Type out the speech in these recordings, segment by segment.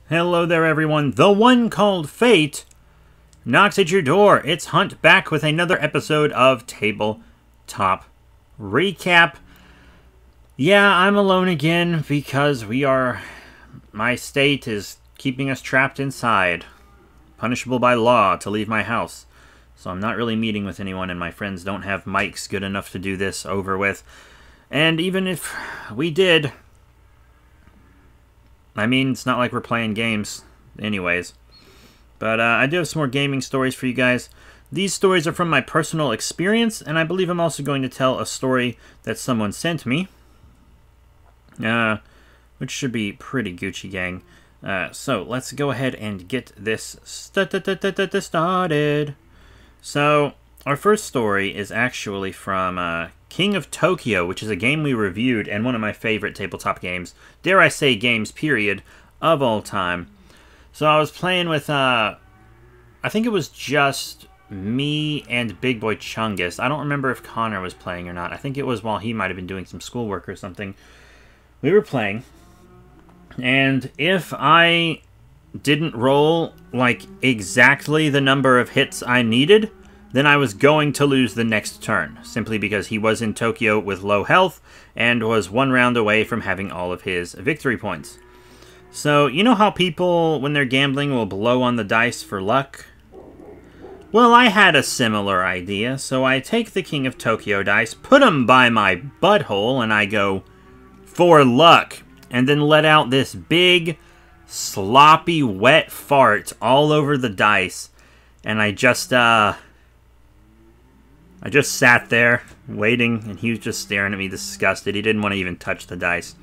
Hello there, everyone. The one called Fate knocks at your door. It's Hunt back with another episode of Tabletop Recap. Yeah, I'm alone again because my state is keeping us trapped inside. Punishable by law to leave my house. So I'm not really meeting with anyone, and my friends don't have mics good enough to do this over with. And even if we did, I mean, it's not like we're playing games anyways. But I do have some more gaming stories for you guys. These stories are from my personal experience, and I believe I'm also going to tell a story that someone sent me. Which should be pretty Gucci gang. So let's go ahead and get this started. So our first story is actually from King of Tokyo, which is a game we reviewed and one of my favorite tabletop games, dare I say games, period, of all time. So I was playing with, I think it was just me and Big Boy Chungus. I don't remember if Connor was playing or not. I think it was while he might have been doing some schoolwork or something. We were playing, and if I didn't roll, like, exactly the number of hits I needed, then I was going to lose the next turn, simply because he was in Tokyo with low health and was one round away from having all of his victory points. So, you know how people, when they're gambling, will blow on the dice for luck? Well, I had a similar idea, so I take the King of Tokyo dice, put them by my butthole, and I go, for luck, and then let out this big, sloppy, wet fart all over the dice, and I just sat there, waiting, and he was just staring at me disgusted. He didn't want to even touch the dice.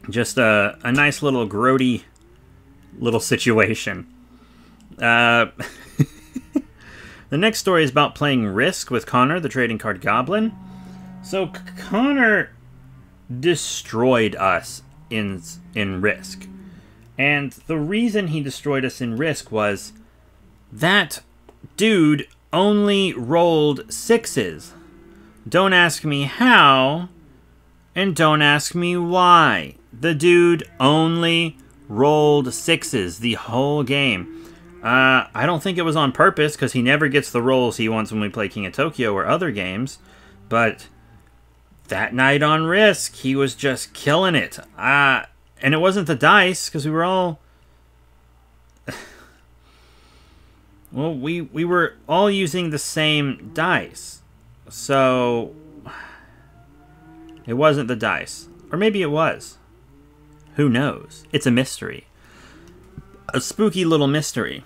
Just a nice little grody little situation. The next story is about playing Risk with Connor, the trading card goblin. So Connor destroyed us in Risk. And the reason he destroyed us in Risk was that dude only rolled sixes. Don't ask me how, and don't ask me why. The dude only rolled sixes the whole game. I don't think it was on purpose, because he never gets the rolls he wants when we play King of Tokyo or other games. But that night on Risk, he was just killing it. And it wasn't the dice, because we were all... Well, we were all using the same dice. So it wasn't the dice. Or maybe it was. Who knows? It's a mystery. A spooky little mystery.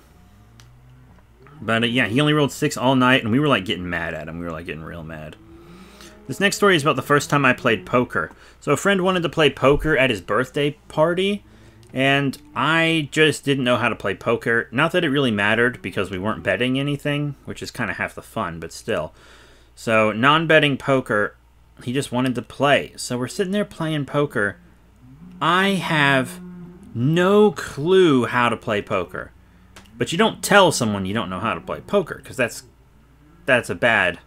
But yeah, he only rolled 6 all night, and we were like getting mad at him. We were like getting real mad. This next story is about the first time I played poker. So a friend wanted to play poker at his birthday party, and I just didn't know how to play poker. Not that it really mattered, because we weren't betting anything, which is kind of half the fun, but still. So, non-betting poker, he just wanted to play. So we're sitting there playing poker. I have no clue how to play poker. But you don't tell someone you don't know how to play poker, because that's bad.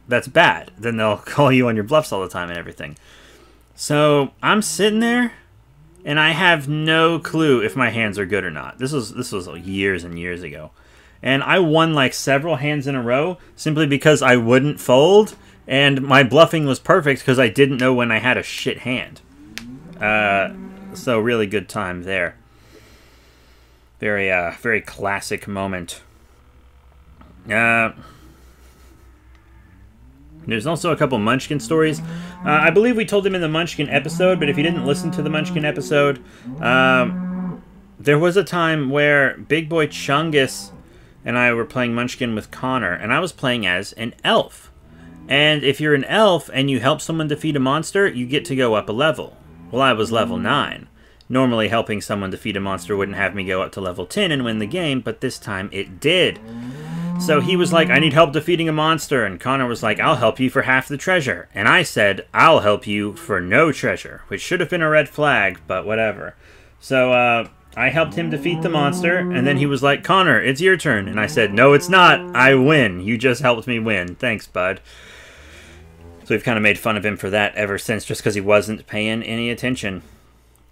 Then they'll call you on your bluffs all the time and everything. So, I'm sitting there, and I have no clue if my hands are good or not. This was years and years ago. And I won like several hands in a row simply because I wouldn't fold. And my bluffing was perfect because I didn't know when I had a shit hand. So really good time there. Very classic moment. There's also a couple Munchkin stories. I believe we told them in the Munchkin episode, but if you didn't listen to the Munchkin episode, there was a time where Big Boy Chungus and I were playing Munchkin with Connor, and I was playing as an elf. And if you're an elf and you help someone defeat a monster, you get to go up a level. Well, I was level 9. Normally, helping someone defeat a monster wouldn't have me go up to level 10 and win the game, but this time it did. So he was like, I need help defeating a monster, and Connor was like, I'll help you for half the treasure. And I said, I'll help you for no treasure, which should have been a red flag, but whatever. So, I helped him defeat the monster, and then he was like, Connor, it's your turn. And I said, no, it's not. I win. You just helped me win. Thanks, bud. So we've kind of made fun of him for that ever since, just because he wasn't paying any attention.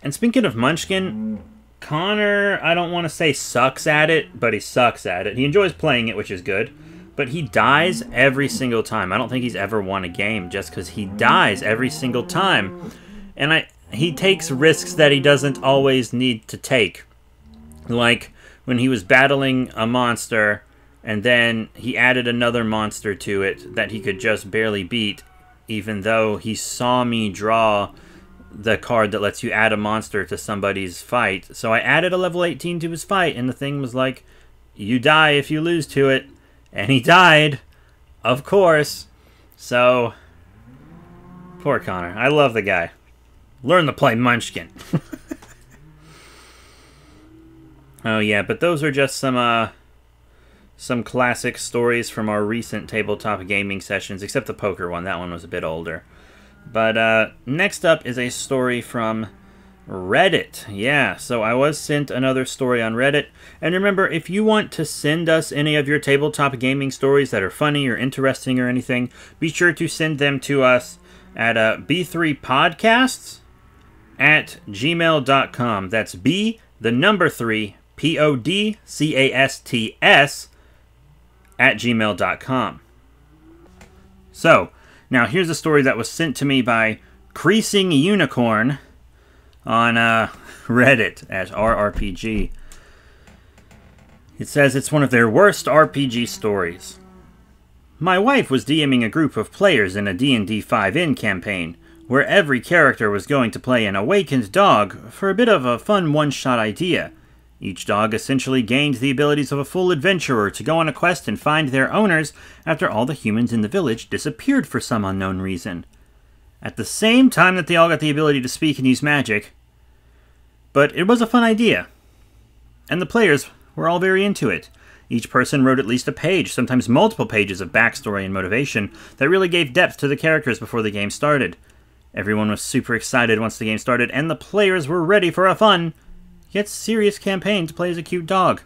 And speaking of Munchkin, Connor, I don't want to say sucks at it, but he sucks at it. He enjoys playing it, which is good. But he dies every single time. I don't think he's ever won a game just because he dies every single time. And he takes risks that he doesn't always need to take. Like when he was battling a monster and then he added another monster to it that he could just barely beat, even though he saw me draw the card that lets you add a monster to somebody's fight. So I added a level 18 to his fight, and the thing was like, you die if you lose to it. And he died, of course. So, poor Connor. I love the guy. Learn to play Munchkin. Oh yeah, but those are just some classic stories from our recent tabletop gaming sessions, except the poker one. That one was a bit older. But next up is a story from Reddit. Yeah, so I was sent another story on Reddit. And remember, if you want to send us any of your tabletop gaming stories that are funny or interesting or anything, be sure to send them to us at b3podcasts@gmail.com. That's B, the number 3, PODCASTS @gmail.com. So, now here's a story that was sent to me by Creasing Unicorn on Reddit at RRPG. It says it's one of their worst RPG stories. My wife was DMing a group of players in a D&D 5N campaign, where every character was going to play an awakened dog for a bit of a fun one-shot idea. Each dog essentially gained the abilities of a full adventurer to go on a quest and find their owners after all the humans in the village disappeared for some unknown reason. At the same time that they all got the ability to speak and use magic. But it was a fun idea. And the players were all very into it. Each person wrote at least a page, sometimes multiple pages of backstory and motivation that really gave depth to the characters before the game started. Everyone was super excited once the game started, and the players were ready for a fun, yet serious campaign to play as a cute dog.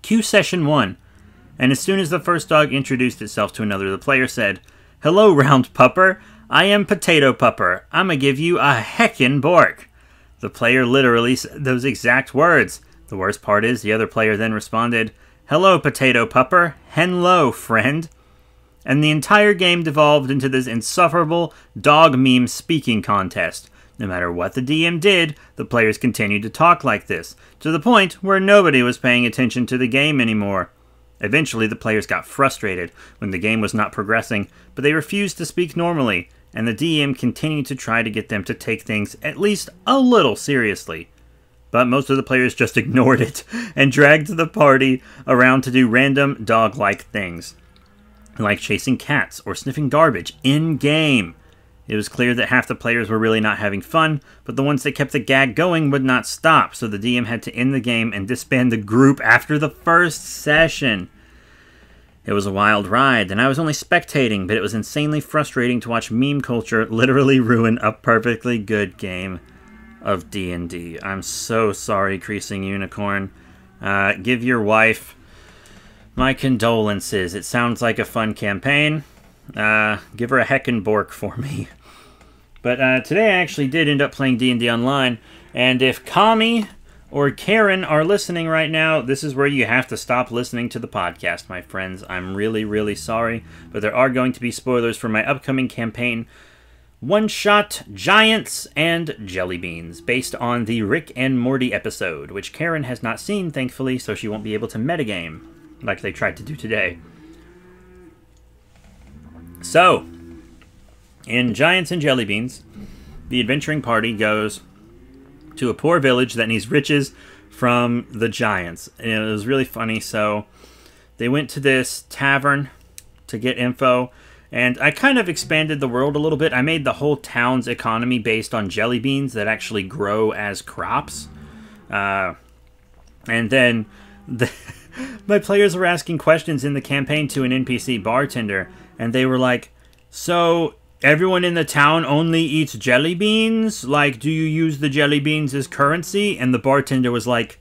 Cue session 1. And as soon as the first dog introduced itself to another, the player said, "Hello, round pupper. I am Potato Pupper. I'ma give you a heckin' bork." The player literally said those exact words. The worst part is, the other player then responded, "Hello, Potato Pupper. Henlo, friend." And the entire game devolved into this insufferable dog meme speaking contest. No matter what the DM did, the players continued to talk like this, to the point where nobody was paying attention to the game anymore. Eventually, the players got frustrated when the game was not progressing, but they refused to speak normally, and the DM continued to try to get them to take things at least a little seriously. But most of the players just ignored it, and dragged the party around to do random dog-like things, like chasing cats or sniffing garbage in-game. It was clear that half the players were really not having fun, but the ones that kept the gag going would not stop, so the DM had to end the game and disband the group after the first session. It was a wild ride, and I was only spectating, but it was insanely frustrating to watch meme culture literally ruin a perfectly good game of D&D. I'm so sorry, Creasing Unicorn. Give your wife my condolences. It sounds like a fun campaign. Give her a heckin' bork for me. But today I actually did end up playing D&D Online, and if Kami or Karen are listening right now, this is where you have to stop listening to the podcast, my friends. I'm really, really sorry, but there are going to be spoilers for my upcoming campaign, One Shot Giants and Jelly Beans, based on the Rick and Morty episode, which Karen has not seen, thankfully, so she won't be able to metagame, like they tried to do today. So, in Giants and Jelly Beans, the adventuring party goes to a poor village that needs riches from the giants. And it was really funny. So, they went to this tavern to get info, and I kind of expanded the world a little bit. I made the whole town's economy based on jelly beans that actually grow as crops. And then my players were asking questions in the campaign to an NPC bartender, and they were like, "So, everyone in the town only eats jelly beans? Like, do you use the jelly beans as currency?" And the bartender was like,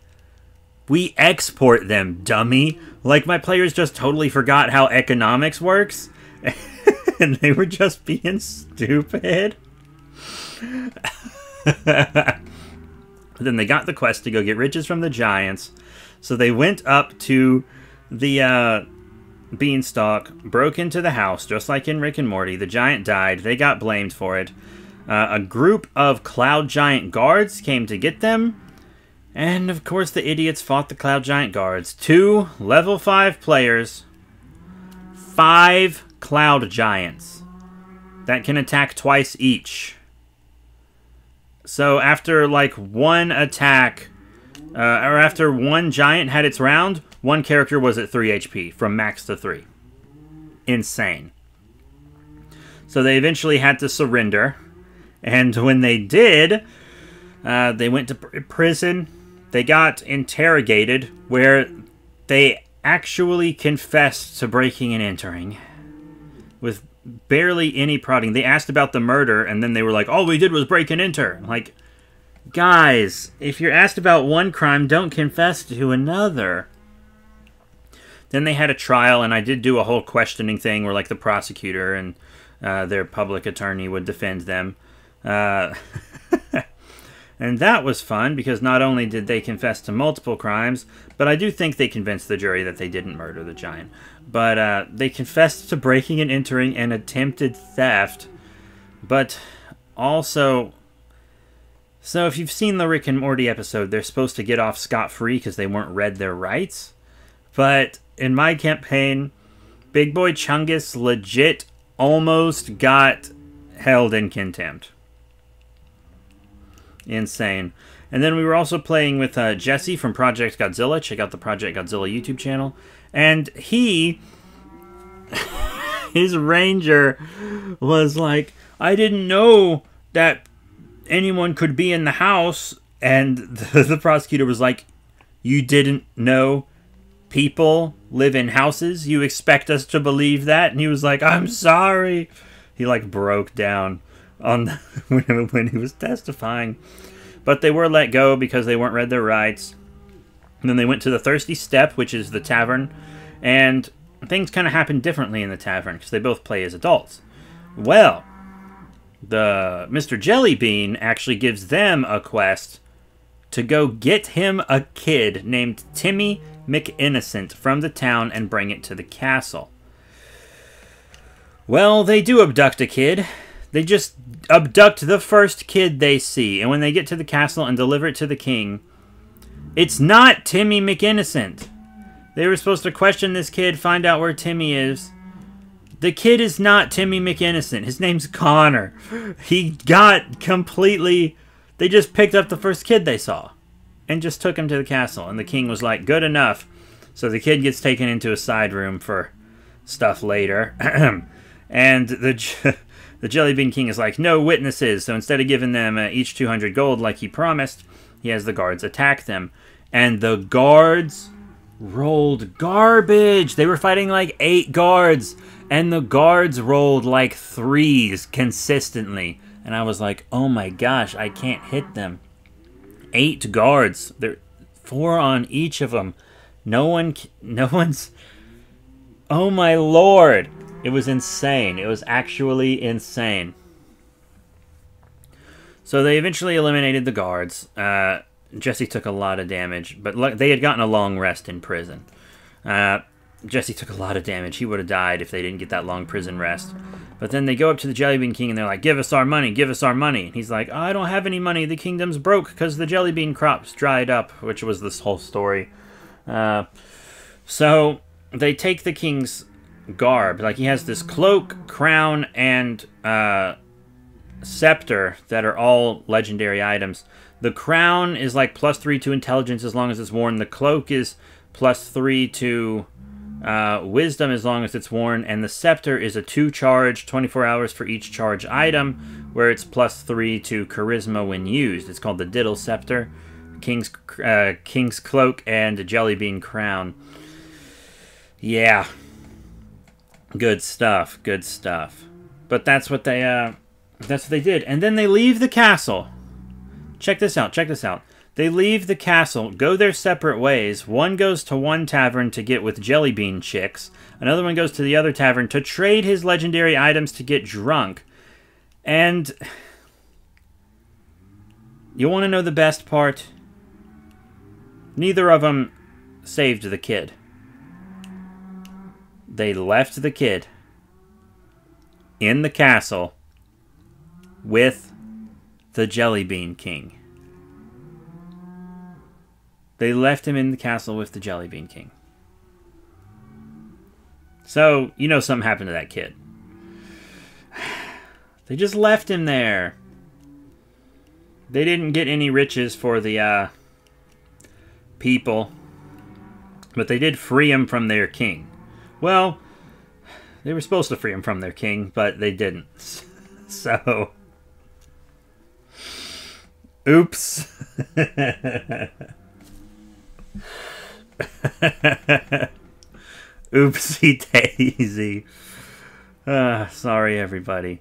"We export them, dummy." Like, my players just totally forgot how economics works, and they were just being stupid. Then they got the quest to go get riches from the giants. So they went up to the beanstalk, broke into the house, just like in Rick and Morty. The giant died. They got blamed for it. A group of cloud giant guards came to get them. And, of course, the idiots fought the cloud giant guards. 2 level 5 players. 5 cloud giants that can attack twice each. So after like one attack, or after one giant had its round, one character was at 3 HP, from max to 3. Insane. So they eventually had to surrender. And when they did, they went to prison. They got interrogated, where they actually confessed to breaking and entering. With barely any prodding. They asked about the murder, and then they were like, all we did was break and enter. Like, guys, if you're asked about one crime, don't confess to another. Then they had a trial, and I did do a whole questioning thing where, like, the prosecutor and their public attorney would defend them. And that was fun, because not only did they confess to multiple crimes, but I do think they convinced the jury that they didn't murder the giant. But they confessed to breaking and entering and attempted theft. But also, so if you've seen the Rick and Morty episode, they're supposed to get off scot-free because they weren't read their rights. But in my campaign, Big Boy Chungus legit almost got held in contempt. Insane. And then we were also playing with Jesse from Project Godzilla. Check out the Project Godzilla YouTube channel. And he, his ranger was like, I didn't know that anyone could be in the house. And the prosecutor was like, you didn't know people live in houses? You expect us to believe that? And he was like, I'm sorry. He like broke down on when he was testifying. But they were let go because they weren't read their rights. And then they went to the Thirsty Step, which is the tavern, and things kind of happened differently in the tavern because they both play as adults. Well, the Mr. Jellybean actually gives them a quest to go get him a kid named Timmy McInnocent from the town and bring it to the castle. Well, they do abduct a kid. They just abduct the first kid they see. And when they get to the castle and deliver it to the king, it's not Timmy McInnocent. They were supposed to question this kid, find out where Timmy is. The kid is not Timmy McInnocent. His name's Connor. He got completely... They just picked up the first kid they saw and just took him to the castle. And the king was like, good enough. So the kid gets taken into a side room for stuff later. And the Jellybean King is like, no witnesses. So instead of giving them each 200 gold like he promised, he has the guards attack them. And the guards rolled garbage. They were fighting like 8 guards. And the guards rolled like 3s consistently. And I was like, oh my gosh, I can't hit them. 8 guards. There 4 on each of them. No one's... Oh my lord. It was insane. It was actually insane. So they eventually eliminated the guards. Jesse took a lot of damage, but they had gotten a long rest in prison. Jesse took a lot of damage. He would have died if they didn't get that long prison rest. But then they go up to the Jellybean King and they're like, give us our money, give us our money. And he's like, oh, I don't have any money. The kingdom's broke because the jellybean crops dried up, which was this whole story. So they take the king's garb. Like, he has this cloak, crown, and scepter that are all legendary items. The crown is like +3 to intelligence as long as it's worn. The cloak is +3 to wisdom as long as it's worn. And the scepter is a 2 charge, 24 hours for each charge item, where it's +3 to charisma when used. It's called the Diddle Scepter, King's Cloak, and a Jellybean Crown. Yeah. Good stuff, good stuff. But that's what they did. And then they leave the castle. Check this out, check this out. They leave the castle, go their separate ways. One goes to one tavern to get with Jellybean chicks. Another one goes to the other tavern to trade his legendary items to get drunk. And You want to know the best part? Neither of them saved the kid. They left the kid in the castle with the Jelly Bean King. They left him in the castle with the Jelly Bean King. So, you know something happened to that kid. They just left him there. They didn't get any riches for the people, but they did free him from their king. Well, they were supposed to free him from their king, but they didn't. So, oops. Oopsie daisy. Sorry, everybody.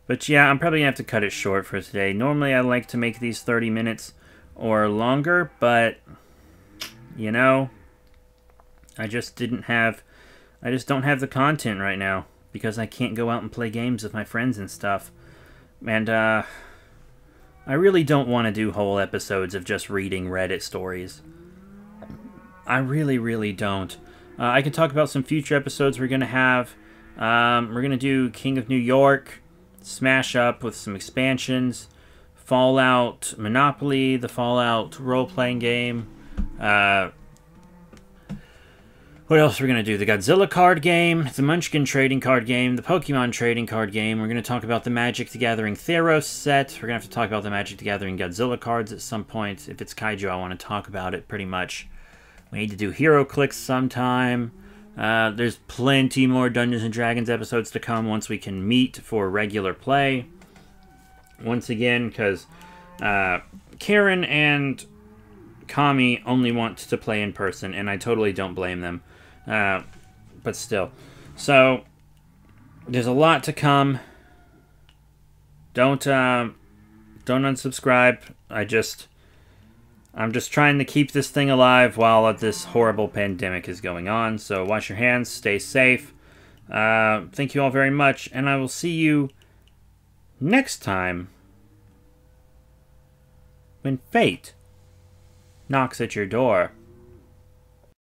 But yeah, I'm probably going to have to cut it short for today. Normally, I like to make these 30 minutes or longer, but, you know, I just don't have the content right now because I can't go out and play games with my friends and stuff. And, I really don't want to do whole episodes of just reading Reddit stories. I really, really don't. I can talk about some future episodes we're going to have. We're going to do King of New York, Smash Up with some expansions, Fallout Monopoly, the Fallout role-playing game. What else are we going to do? The Godzilla card game, the Munchkin trading card game, the Pokemon trading card game. We're going to talk about the Magic the Gathering Theros set. We're going to have to talk about the Magic the Gathering Godzilla cards at some point. If it's Kaiju, I want to talk about it pretty much. We need to do HeroClix sometime. There's plenty more Dungeons & Dragons episodes to come once we can meet for regular play. Once again, because Karen and Kami only want to play in person, and I totally don't blame them. But still. So, there's a lot to come. Don't unsubscribe. I'm just trying to keep this thing alive while this horrible pandemic is going on. So wash your hands, stay safe. Thank you all very much, and I will see you next time when fate knocks at your door.